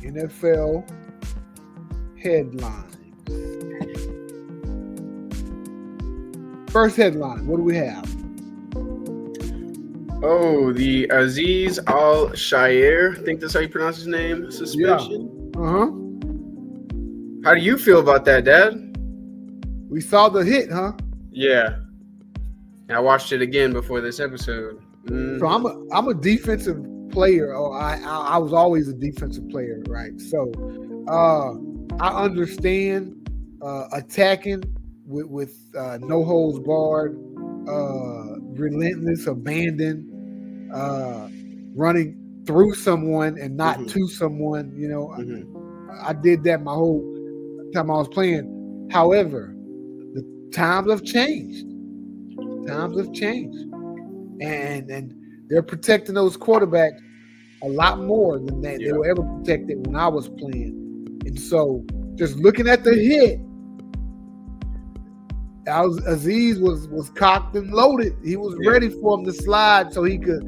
NFL headlines. First headline, what do we have? Oh, the Azeez Al Shaair, I think that's how you pronounce his name, suspension. Yeah. Uh-huh. How do you feel about that, Dad? We saw the hit, huh? Yeah. I watched it again before this episode. So I'm a defensive player. Or I was always a defensive player, right? So I understand attacking with no holds barred, relentless abandon, running through someone and not to someone. You know, I did that my whole time I was playing. However, the times have changed. And they're protecting those quarterbacks a lot more than that they were ever protected when I was playing. And so, just looking at the hit, Azeez was cocked and loaded. He was ready for him to slide so he could.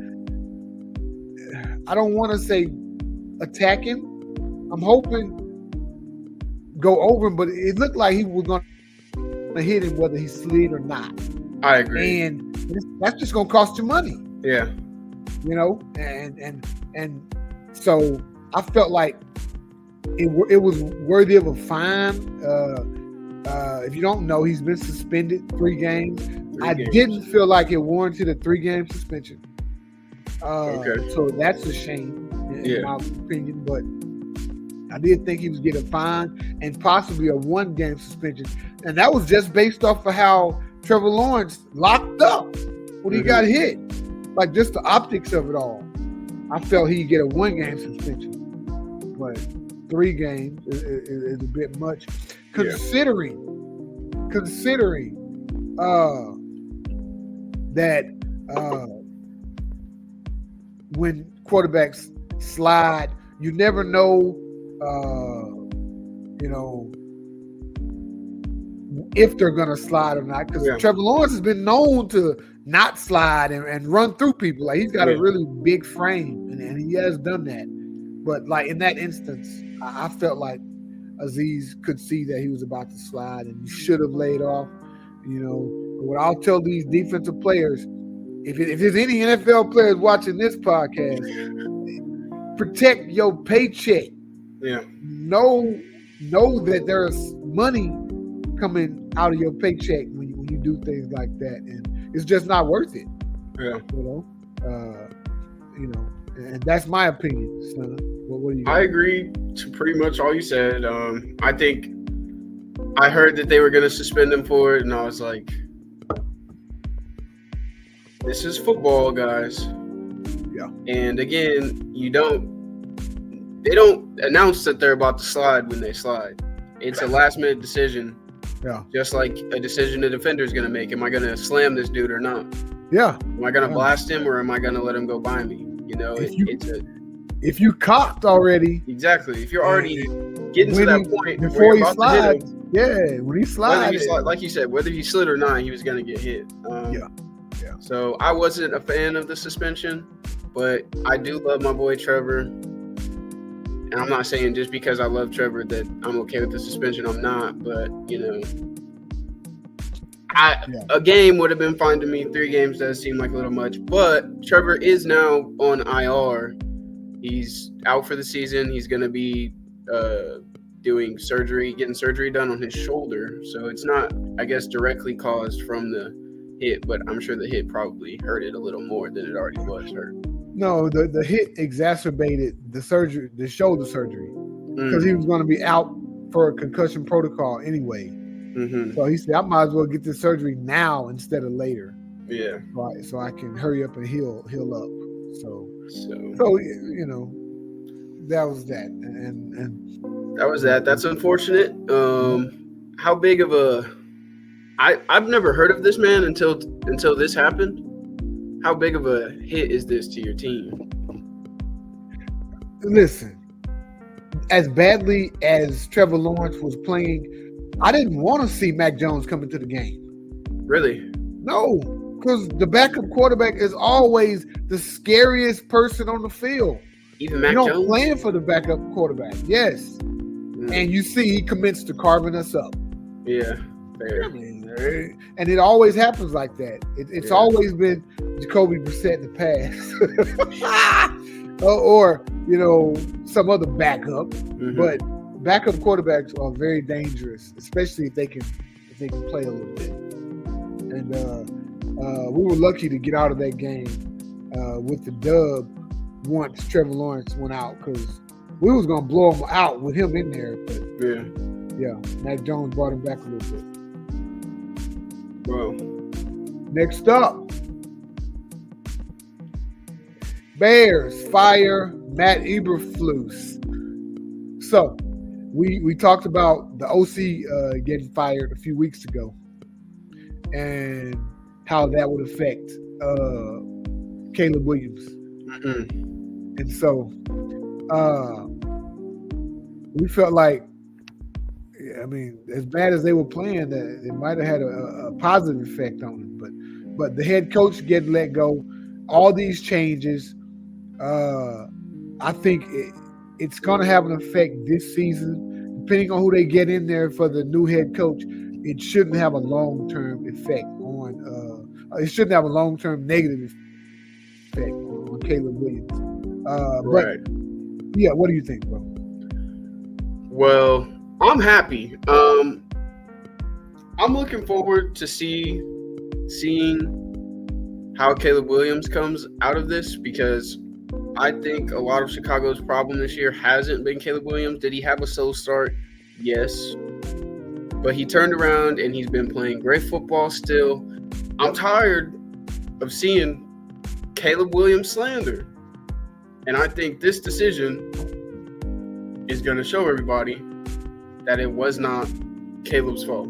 I don't want to say attack him. I'm hoping go over him, but it looked like he was going to hit him whether he slid or not. I agree, and that's just going to cost you money. Yeah, you know, and so I felt like it was worthy of a fine. If you don't know, he's been suspended 3 games. I didn't feel like it warranted a 3-game suspension. So that's a shame in my opinion. But I did think he was getting a fine and possibly a 1-game suspension, and that was just based off of how Trevor Lawrence locked up when he got hit. Like just the optics of it all. I felt he'd get a 1-game suspension, but 3 games is a bit much, considering that when quarterbacks slide, you never know, if they're gonna slide or not. Because Trevor Lawrence has been known to not slide and run through people. Like he's got a really big frame, and he has done that. But like in that instance, I felt like Azeez could see that he was about to slide, and he should have laid off. You know, what I'll tell these defensive players, if there's any NFL players watching this podcast, protect your paycheck. Yeah. Know that there's money coming out of your paycheck when you do things like that, and it's just not worth it. Yeah. And that's my opinion, son. What do you got? I agree to pretty much all you said. I think I heard that they were going to suspend him for it, and I was like, this is football, guys. Yeah. And again, they don't announce that they're about to slide when they slide. It's a last-minute decision. Yeah. Just like a decision the defender is going to make. Am I going to slam this dude or not? Yeah. Am I going to blast him or am I going to let him go by me? You know, if you cocked already. Exactly. If you're already getting to that point before he slides. When he slides. Like you said, whether he slid or not, he was going to get hit. Yeah. So I wasn't a fan of the suspension, but I do love my boy Trevor. And I'm not saying just because I love Trevor that I'm okay with the suspension. I'm not, but a game would have been fine to me. 3 games does seem like a little much, but Trevor is now on IR. He's out for the season. He's going to be getting surgery done on his shoulder. So it's not, I guess, directly caused from the hit, but I'm sure the hit probably hurt it a little more than it already was hurt. No, the hit exacerbated the shoulder surgery, because he was going to be out for a concussion protocol anyway. Mm-hmm. So he said, I might as well get this surgery now instead of later. Yeah. Right. So I can hurry up and heal up. So that was that. And that was that. That's unfortunate. How big of I've never heard of this man until this happened. How big of a hit is this to your team? Listen, as badly as Trevor Lawrence was playing, I didn't want to see Mac Jones coming to the game. Really? No, because the backup quarterback is always the scariest person on the field. Even You Mac don't Jones. plan for the backup quarterback. Yes. And you see he commits to carving us up. Yeah, fair. I mean, and it always happens like that. It's always been Jacoby Brissett in the past. or, some other backup. Mm-hmm. But backup quarterbacks are very dangerous, especially if they can play a little bit. And we were lucky to get out of that game with the dub once Trevor Lawrence went out, because we was gonna blow him out with him in there. But Mac Jones brought him back a little bit. Well, next up, Bears fire Matt Eberflus. So we talked about the OC getting fired a few weeks ago, and how that would affect Caleb Williams. And so we felt like, as bad as they were playing, that it might have had a positive effect on them. But the head coach getting let go, all these changes, I think it's going to have an effect this season. Depending on who they get in there for the new head coach, it shouldn't have a long-term effect on. It shouldn't have a long-term negative effect on Caleb Williams. right. But yeah, what do you think, bro? Well, I'm happy. I'm looking forward to seeing how Caleb Williams comes out of this, because I think a lot of Chicago's problem this year hasn't been Caleb Williams. Did he have a slow start? Yes. But he turned around and he's been playing great football still. I'm tired of seeing Caleb Williams slander. And I think this decision is going to show everybody that it was not Caleb's fault.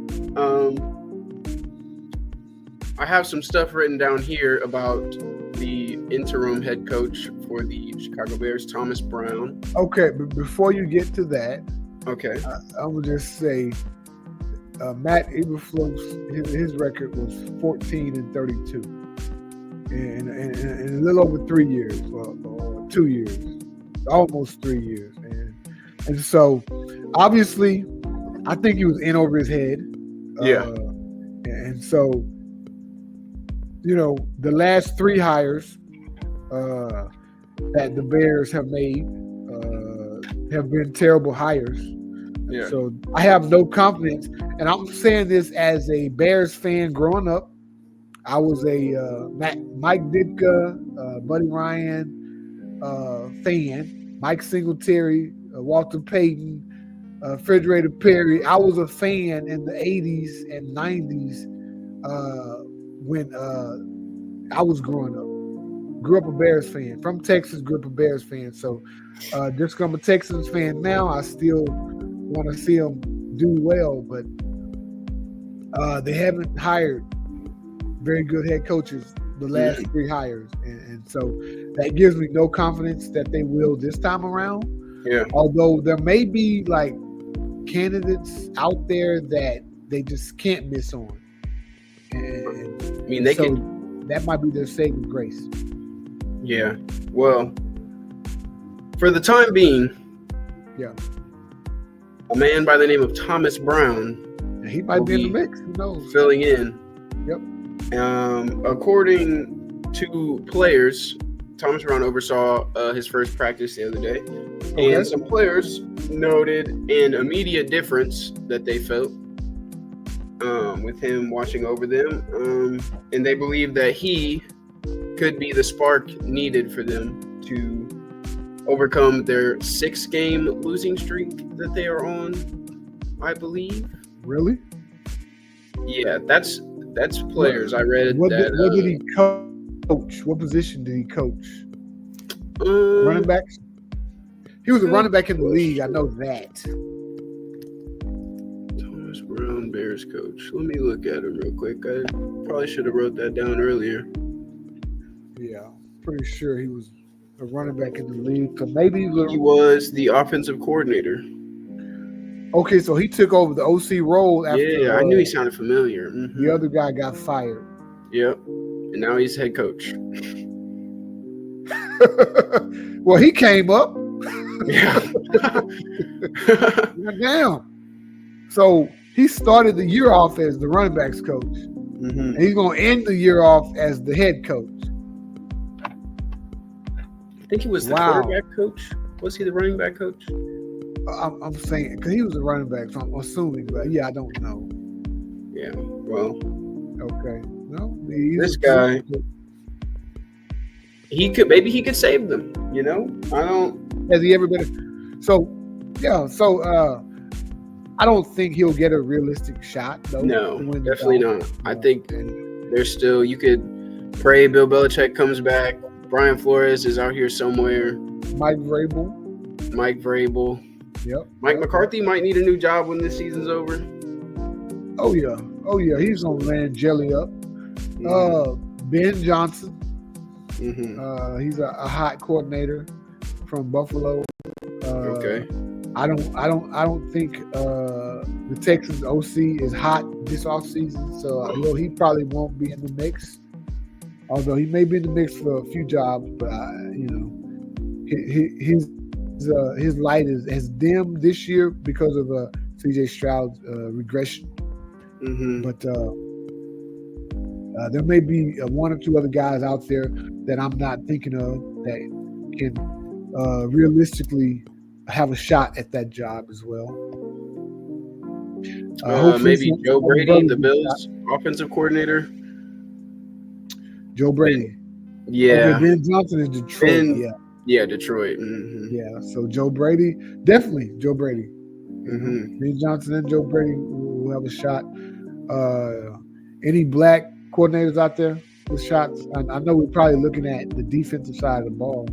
I have some stuff written down here about the interim head coach for the Chicago Bears, Thomas Brown. Okay, but before you get to that, okay, I will just say Matt Eberflus, his record was 14-32, in a little over 3 years, or 2 years, almost 3 years, and so obviously, I think he was in over his head. And so, the last 3 hires that the Bears have made have been terrible hires. Yeah. So I have no confidence, and I'm saying this as a Bears fan growing up. I was a Mike Ditka, Buddy Ryan fan, Mike Singletary, Walter Payton, Refrigerator Perry. I was a fan in the 80s and 90s when I was growing up. Grew up a Bears fan. From Texas, grew up a Bears fan. So just because I'm a Texans fan now, I still want to see them do well. But they haven't hired very good head coaches the last 3 hires. And so that gives me no confidence that they will this time around. Yeah. Although there may be like candidates out there that they just can't miss on. And that might be their saving grace. Yeah. Well, for the time being, a man by the name of Thomas Brown, he might be in the mix. Who knows? Filling in. Yep. According to players, Thomas Brown oversaw his first practice the other day, and some players noted an immediate difference that they felt with him watching over them, and they believe that he could be the spark needed for them to overcome their 6-game losing streak that they are on, I believe. Really? Yeah, that's players. I read what that. What did he coach? What position did he coach? Running back? He was a running back in the league. I know that. Thomas Brown, Bears coach. Let me look at him real quick. I probably should have wrote that down earlier. Yeah, pretty sure he was a running back in the league. So maybe he was the offensive coordinator. Okay, so he took over the OC role after. Yeah, I knew he sounded familiar. Mm-hmm. The other guy got fired. Yep, and now he's head coach. Well, he came up. Yeah. Damn. So he started the year off as the running backs coach. Mm-hmm. And he's going to end the year off as the head coach. I think he was the quarterback coach. Was he the running back coach? I'm saying because he was a running back, so I'm assuming. But yeah, I don't know. Yeah. Well. Okay. No. This guy. Maybe he could save them. You know. I don't. Has he ever been? So yeah. So I don't think he'll get a realistic shot though. No, definitely not. I think there's still. You could pray Bill Belichick comes back. Brian Flores is out here somewhere. Mike Vrabel. Yep. Mike McCarthy might need a new job when this season's over. Oh yeah. He's gonna land jelly up. Ben Johnson. Mm-hmm. He's a hot coordinator from Buffalo. Okay. I don't think the Texans OC is hot this offseason, so he probably won't be in the mix. Although he may be in the mix for a few jobs, but his light has dimmed this year because of C.J. Stroud's regression. Mm-hmm. But there may be one or two other guys out there that I'm not thinking of that can realistically have a shot at that job as well. Maybe Joe Brady, the Bills offensive coordinator. Joe Brady. Yeah. Okay, Ben Johnson is Detroit. Yeah, Detroit. Mm-hmm. Yeah, so Joe Brady, definitely Joe Brady. Mm-hmm. Ben Johnson and Joe Brady will have a shot. Any black coordinators out there with shots? I know we're probably looking at the defensive side of the ball.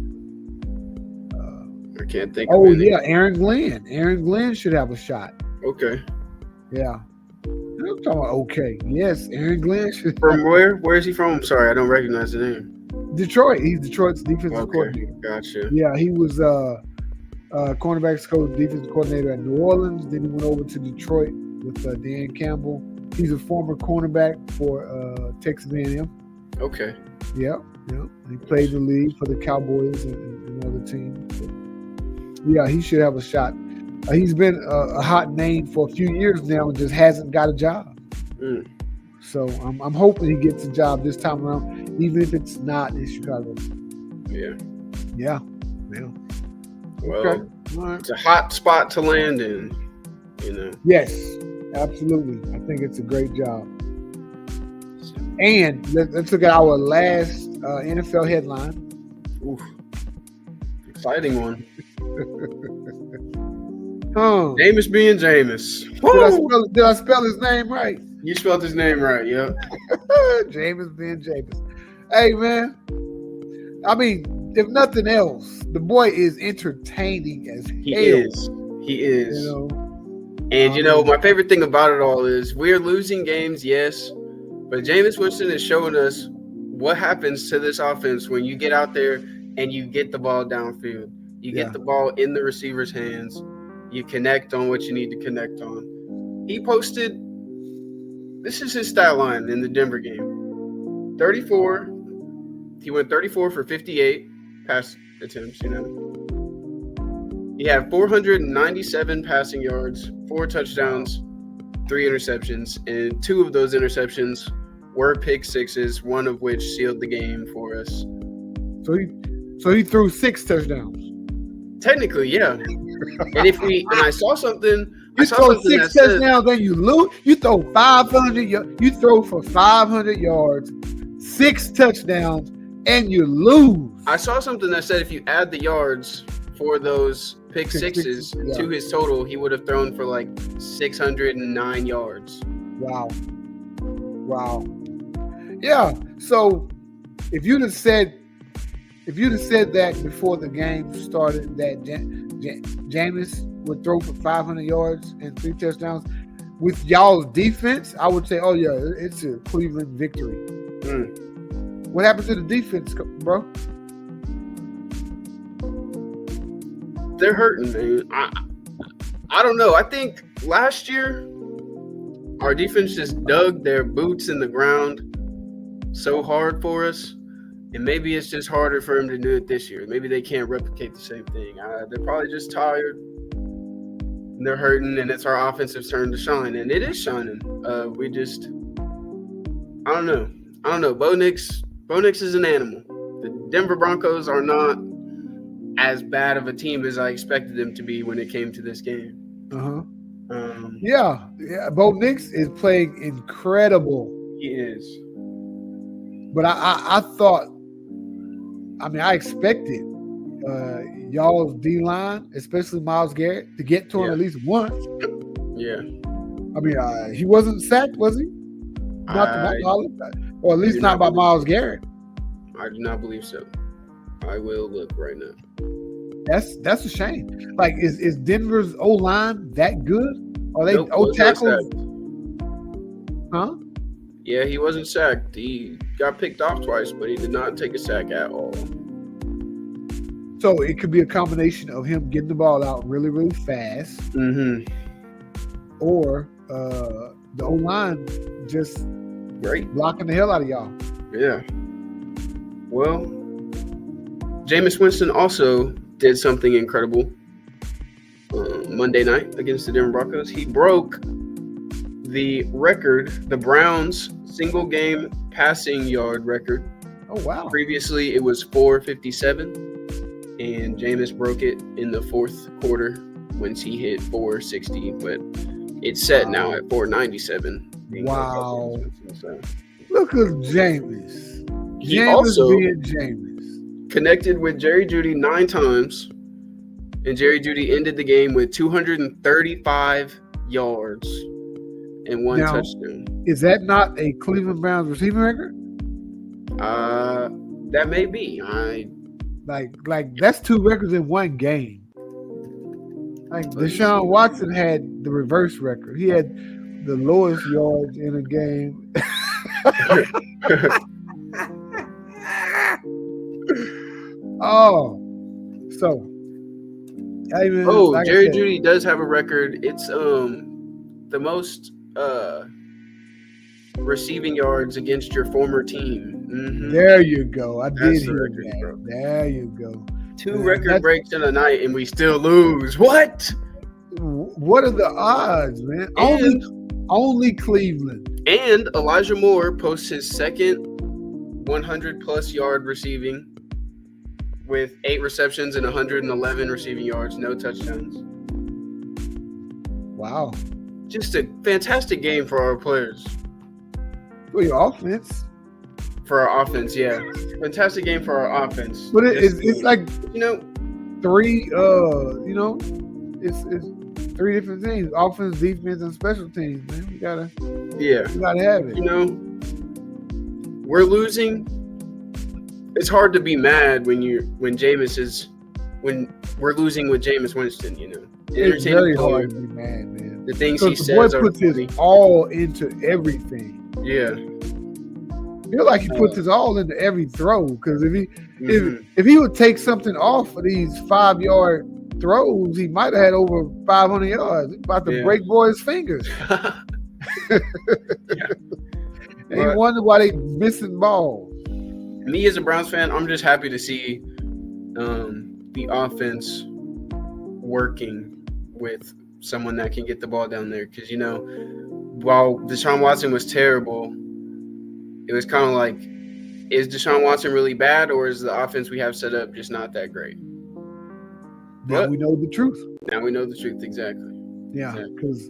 I can't think of any. Yeah, Aaron Glenn. Aaron Glenn should have a shot. Okay. Yeah. I'm talking about okay. Yes, Aaron Glenn should. From where? Where is he from? I'm sorry, I don't recognize the name. Detroit. He's Detroit's defensive coordinator. Gotcha. Yeah, he was cornerbacks coach, defensive coordinator at New Orleans. Then he went over to Detroit with Dan Campbell. He's a former cornerback for Texas A&M. Okay. Yeah. He played the league for the Cowboys and other teams. So, yeah, he should have a shot. He's been a hot name for a few years now and just hasn't got a job. Mm. So I'm hoping he gets a job this time around, even if it's not in Chicago. Yeah. Well, okay. All right. It's a hot spot to land in, you know. Yes, absolutely. I think it's a great job. And let's look at our last NFL headline. Oof. Exciting one. Jameis being Jameis. Did I spell his name right? You spelled his name right, yeah. Jameis being Jameis. Hey, man. I mean, if nothing else, the boy is entertaining as He hell. He is. You know? And, my favorite thing about it all is we're losing games, yes, but Jameis Winston is showing us what happens to this offense when you get out there and you get the ball downfield. You get the ball in the receiver's hands. You connect on what you need to connect on. He posted, this is his stat line in the Denver game. 34. He went 34 for 58 pass attempts, He had 497 passing yards, 4 touchdowns, 3 interceptions, and 2 of those interceptions were pick sixes, one of which sealed the game for us. So he threw 6 touchdowns. Technically, yeah. And I saw something. You throw 6 touchdowns, then you lose. You throw 500. You throw for 500 yards, 6 touchdowns, and you lose. I saw something that said if you add the yards for those pick sixes to his total, he would have thrown for like 609 yards. Wow. Yeah. So if you'd have said that before the game started, that Jameis would throw for 500 yards and 3 touchdowns with y'all's defense, I would say, oh yeah, it's a Cleveland victory. Mm. What happened to the defense, bro? They're hurting, man. I don't know. I think last year our defense just dug their boots in the ground so hard for us And maybe it's just harder for him to do it this year. Maybe they can't replicate the same thing. They're probably just tired. They're hurting, and it's our offensive turn to shine, and it is shining. I don't know. Bo Nix is an animal. The Denver Broncos are not as bad of a team as I expected them to be when it came to this game. Yeah. Bo Nix is playing incredible. He is. But I thought, I expected y'all's D-line, especially Myles Garrett, to get to him at least once. Yeah. He wasn't sacked, was he? Not to my knowledge, or at least not by Myles Garrett. I do not believe so. I will look right now. That's a shame. Like, is Denver's O-line that good? Are they O-tackles? Huh? Yeah, he wasn't sacked. He got picked off twice, but he did not take a sack at all. So it could be a combination of him getting the ball out really, really fast, or the O-line just blocking the hell out of y'all. Yeah. Well, Jameis Winston also did something incredible Monday night against the Denver Broncos. He broke the record, the Browns' single-game passing yard record. Oh, wow. Previously, it was 457, and Jameis broke it in the fourth quarter once he hit 460, but it's set now at 497. Wow. Look at Jameis. He also being Jameis. Connected with Jerry Jeudy 9 times, and Jerry Jeudy ended the game with 235 yards and 1 touchdown. Is that not a Cleveland Browns receiving record? That may be. Like that's 2 records in one game. Like Deshaun Watson had the reverse record. He had the lowest yards in a game. Jerry Jeudy does have a record. It's the most receiving yards against your former team. Mm-hmm. There you go. I did hear that. Bro. There you go. 2 record breaks in a night, and we still lose. What? What are the odds, man? Only Cleveland. And Elijah Moore posts his second 100-plus yard receiving with 8 receptions and 111 receiving yards, no touchdowns. Wow. Just a fantastic game for our players. For your offense. For our offense, yeah. Fantastic game for our offense. But it's like, 3, it's 3 different things. Offense, defense, and special teams, man. You gotta have it. We're losing. It's hard to be mad when we're losing with Jameis Winston, It's very hard to be mad, man. The things he says are puts his all into everything. Yeah. I feel like he puts his all into every throw, because if he would take something off of these 5-yard throws, he might have had over 500 yards. He's about to break boys' fingers. And he wondered why they missing balls. Me as a Browns fan, I'm just happy to see the offense working with someone that can get the ball down there. Because, while Deshaun Watson was terrible, it was kind of like, is Deshaun Watson really bad, or is the offense we have set up just not that great? Now we know the truth. Now we know the truth, exactly. Yeah, because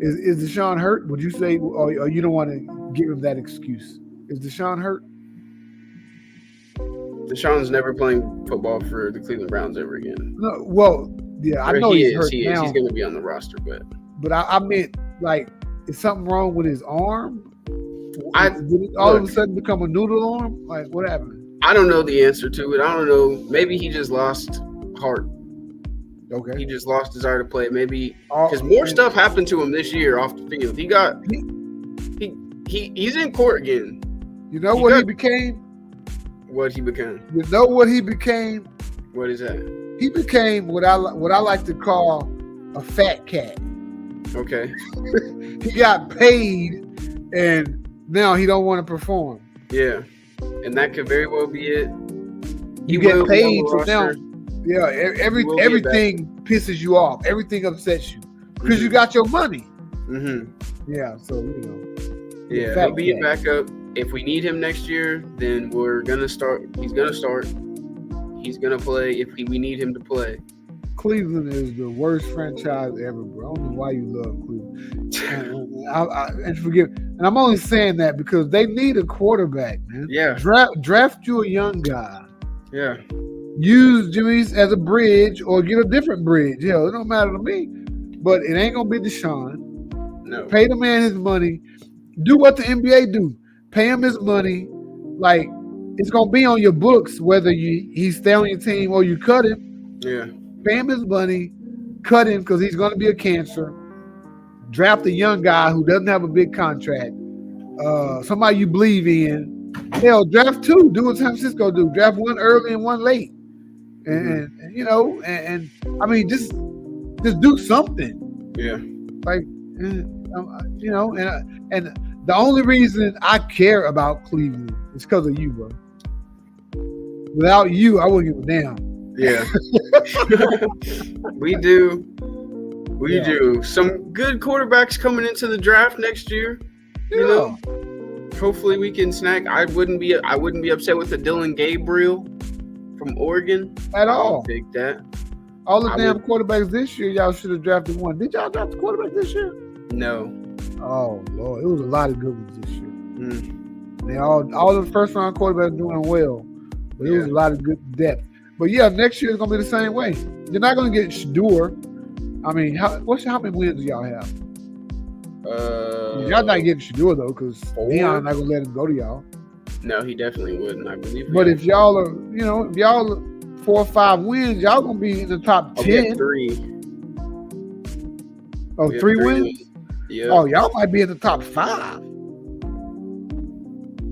is Deshaun hurt? Would you say, or you don't want to give him that excuse? Is Deshaun hurt? Deshaun's never playing football for the Cleveland Browns ever again. No, well, yeah, I know he's hurt now. He's going to be on the roster, but I meant, like, is something wrong with his arm? Did it all of a sudden become a noodle arm? Like, what happened? I don't know the answer to it. I don't know. Maybe he just lost heart. Okay. He just lost desire to play. Maybe because more stuff happened to him this year off the field. He's in court again. You know what he became? What he became? You know what he became? What is that? He became what I like to call a fat cat. Okay. He got paid, and now he don't want to perform. Yeah. and that could very well be it. You get paid, so now, everything pisses you off. Everything upsets you because you got your money. Yeah, so Yeah, he'll be a backup. If we need him next year, then we're gonna start. He's gonna start. He's gonna play if we need him to play. Cleveland is the worst franchise ever, bro. I don't know why you love Cleveland. And I'm only saying that because they need a quarterback, man. Yeah. Draft you a young guy. Yeah. Use Jameis as a bridge or get a different bridge. Hell, it don't matter to me. But it ain't gonna be Deshaun. No. Pay the man his money. Do what the NBA do. Pay him his money. Like, it's gonna be on your books whether he stay on your team or you cut him. Yeah. Pay him his money, cut him because he's going to be a cancer. Draft a young guy who doesn't have a big contract. Somebody you believe in. Hell, draft two. Do what San Francisco do. Draft one early and one late. And I mean, just do something. Yeah. Like, and the only reason I care about Cleveland is because of you, bro. Without you, I wouldn't give a damn. Yeah. We do. We do. Some good quarterbacks coming into the draft next year. You know. Hopefully we can snag. I wouldn't be upset with the Dylan Gabriel from Oregon. At all. I'll take that. All the damn quarterbacks this year, y'all should have drafted one. Did y'all draft the quarterback this year? No. Oh Lord. It was a lot of good ones this year. They all the first round quarterbacks doing well. But it was a lot of good depth. But yeah, next year is gonna be the same way. You're not gonna get Shador. I mean, how many wins do y'all have? Y'all not getting Shador though, because Deion not gonna let him go to y'all. No, he definitely wouldn't. I believe. But if y'all are, if y'all are 4 or 5 wins, y'all gonna be in the top 10. 3. Oh, 3 wins? Yeah. Oh, y'all might be in the top 5.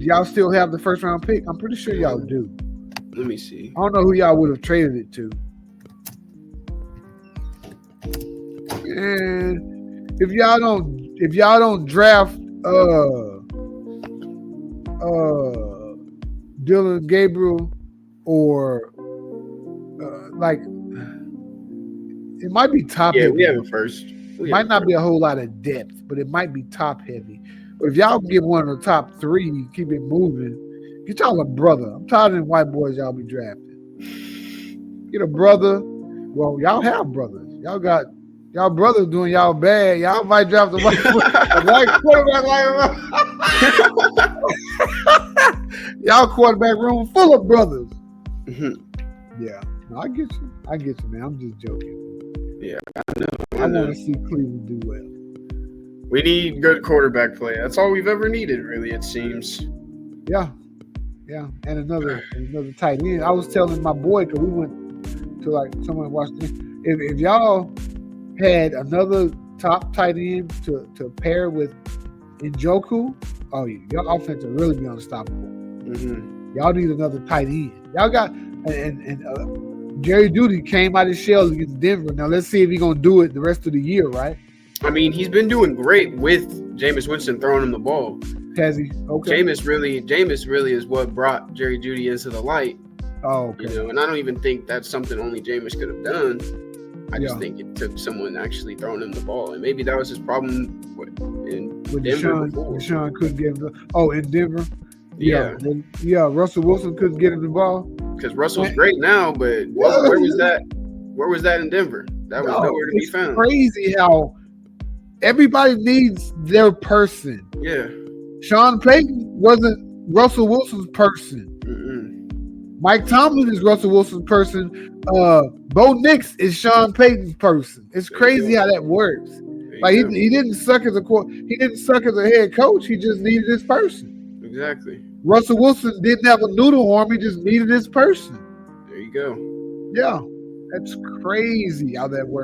Y'all still have the first round pick? I'm pretty sure y'all do. Let me see. I don't know who y'all would have traded it to. And if y'all don't draft Dylan Gabriel or it might be top heavy. Yeah, we have a first. Might not be a whole lot of depth, but it might be top heavy. But if y'all get one of the top 3, keep it moving. Get y'all a brother. I'm tired of them white boys y'all be drafting. Get a brother. Well, y'all have brothers. Y'all got y'all brothers doing y'all bad. Y'all might draft a white quarterback like y'all quarterback room full of brothers. Yeah. No, I get you. Man. I'm just joking. Yeah, I want to see Cleveland do well. We need good quarterback play. That's all we've ever needed, really, it seems. Yeah. And another tight end. I was telling my boy, because we went to someone watched it. If y'all had another top tight end to pair with Njoku, your offense will really be unstoppable. Y'all need another tight end. Y'all got and Jerry Jeudy came out of his shell against Denver. Now let's see if he's gonna do it the rest of the year, right? I mean, he's been doing great with Jameis Winston throwing him the ball. Has he? Okay. Jameis really is what brought Jerry Jeudy into the light. Oh, okay. And I don't even think that's something only Jameis could have done. I just think it took someone actually throwing him the ball, and maybe that was his problem in Denver before. Deshaun couldn't get him. In Denver. Yeah. Russell Wilson couldn't get him the ball because Russell's great now, but where was that? Where was that in Denver? That was nowhere to be found. Crazy how everybody needs their person. Yeah. Sean Payton wasn't Russell Wilson's person. Mike Tomlin is Russell Wilson's person. Bo Nix is Sean Payton's person. It's crazy how that works. He didn't suck as he didn't suck as a head coach. He just needed his person. Exactly. Russell Wilson didn't have a noodle arm. He just needed his person. There you go. Yeah, that's crazy how that works.